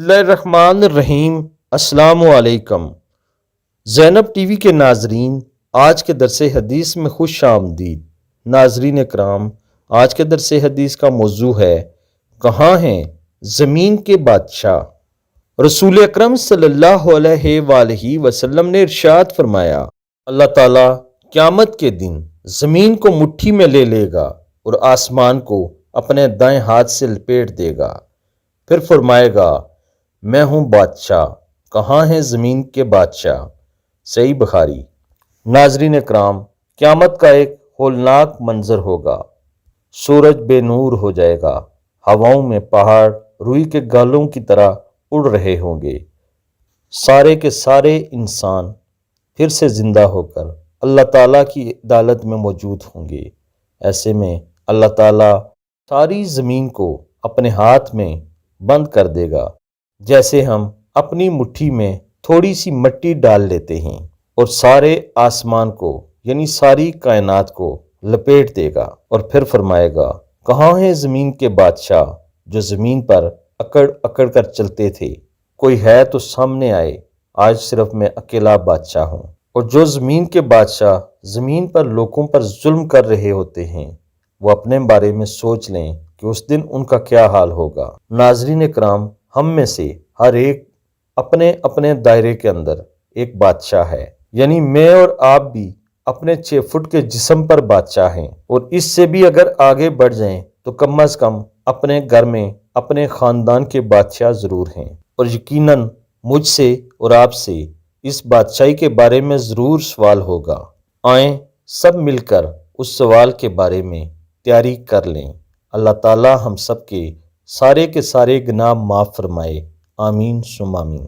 بسم اللہ الرحمن الرحیم۔ السلام علیکم زینب ٹی وی کے ناظرین، آج کے درس حدیث میں خوش آمدید۔ ناظرین اکرام، آج کے درس حدیث کا موضوع ہے کہاں ہیں زمین کے بادشاہ۔ رسول اکرم صلی اللہ علیہ وآلہ وسلم نے ارشاد فرمایا، اللہ تعالیٰ قیامت کے دن زمین کو مٹھی میں لے لے گا اور آسمان کو اپنے دائیں ہاتھ سے لپیٹ دے گا، پھر فرمائے گا میں ہوں بادشاہ، کہاں ہیں زمین کے بادشاہ۔ صحیح بخاری۔ ناظرین اکرام، قیامت کا ایک ہولناک منظر ہوگا۔ سورج بے نور ہو جائے گا، ہواؤں میں پہاڑ روئی کے گالوں کی طرح اڑ رہے ہوں گے، سارے کے سارے انسان پھر سے زندہ ہو کر اللہ تعالیٰ کی عدالت میں موجود ہوں گے۔ ایسے میں اللہ تعالیٰ ساری زمین کو اپنے ہاتھ میں بند کر دے گا، جیسے ہم اپنی مٹھی میں تھوڑی سی مٹی ڈال لیتے ہیں، اور سارے آسمان کو یعنی ساری کائنات کو لپیٹ دے گا، اور پھر فرمائے گا کہاں ہیں زمین کے بادشاہ جو زمین پر اکڑ اکڑ کر چلتے تھے، کوئی ہے تو سامنے آئے، آج صرف میں اکیلا بادشاہ ہوں۔ اور جو زمین کے بادشاہ زمین پر لوگوں پر ظلم کر رہے ہوتے ہیں، وہ اپنے بارے میں سوچ لیں کہ اس دن ان کا کیا حال ہوگا۔ ناظرین اکرام، ہم میں سے ہر ایک اپنے اپنے دائرے کے اندر ایک بادشاہ ہے، یعنی میں اور آپ بھی اپنے 6 فٹ کے جسم پر بادشاہ ہیں، اور اس سے بھی اگر آگے بڑھ جائیں تو کم از کم اپنے گھر میں اپنے خاندان کے بادشاہ ضرور ہیں، اور یقیناً مجھ سے اور آپ سے اس بادشاہی کے بارے میں ضرور سوال ہوگا۔ آئیں سب مل کر اس سوال کے بارے میں تیاری کر لیں۔ اللہ تعالی ہم سب کے سارے گناہ معاف فرمائے، آمین ثم آمین۔